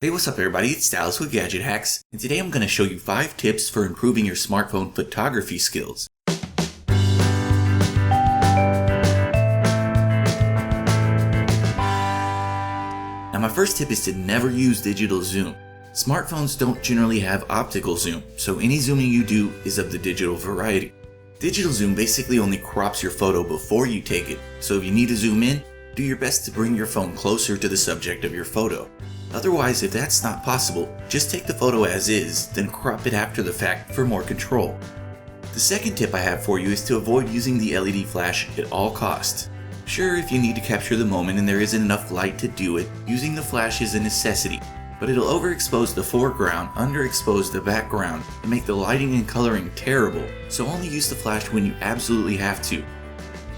Hey, what's up everybody, it's Dallas with Gadget Hacks, and today I'm going to show you 5 tips for improving your smartphone photography skills. Now my first tip is to never use digital zoom. Smartphones don't generally have optical zoom, so any zooming you do is of the digital variety. Digital zoom basically only crops your photo before you take it, so if you need to zoom in, do your best to bring your phone closer to the subject of your photo. Otherwise, if that's not possible, just take the photo as is, then crop it after the fact for more control. The second tip I have for you is to avoid using the LED flash at all costs. Sure, if you need to capture the moment and there isn't enough light to do it, using the flash is a necessity, but it'll overexpose the foreground, underexpose the background, and make the lighting and coloring terrible, so only use the flash when you absolutely have to.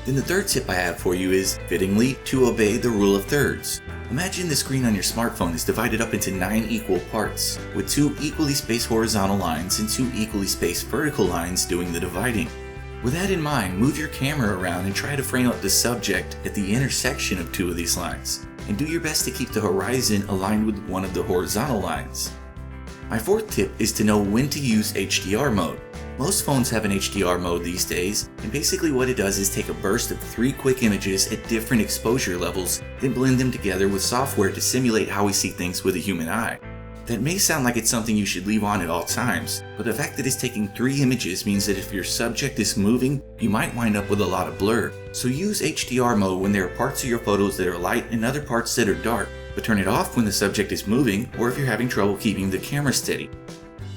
Then the third tip I have for you is, fittingly, to obey the rule of thirds. Imagine the screen on your smartphone is divided up into 9 equal parts, with 2 equally spaced horizontal lines and 2 equally spaced vertical lines doing the dividing. With that in mind, move your camera around and try to frame up the subject at the intersection of 2 of these lines, and do your best to keep the horizon aligned with one of the horizontal lines. My fourth tip is to know when to use HDR mode. Most phones have an HDR mode these days, and basically what it does is take a burst of 3 quick images at different exposure levels, then blend them together with software to simulate how we see things with a human eye. That may sound like it's something you should leave on at all times, but the fact that it's taking 3 images means that if your subject is moving, you might wind up with a lot of blur. So use HDR mode when there are parts of your photos that are light and other parts that are dark, but turn it off when the subject is moving or if you're having trouble keeping the camera steady.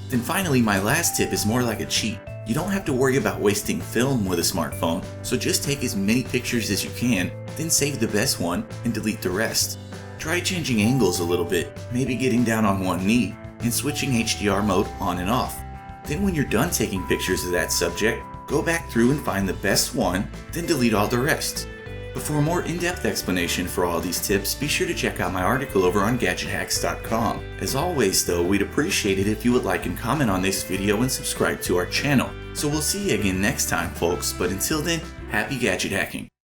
Then finally, my last tip is more like a cheat. You don't have to worry about wasting film with a smartphone, so just take as many pictures as you can, then save the best one and delete the rest. Try changing angles a little bit, maybe getting down on one knee, and switching HDR mode on and off. Then when you're done taking pictures of that subject, go back through and find the best one, then delete all the rest. But for a more in-depth explanation for all these tips, be sure to check out my article over on GadgetHacks.com. As always though, we'd appreciate it if you would like and comment on this video and subscribe to our channel. So we'll see you again next time folks, but until then, happy gadget hacking!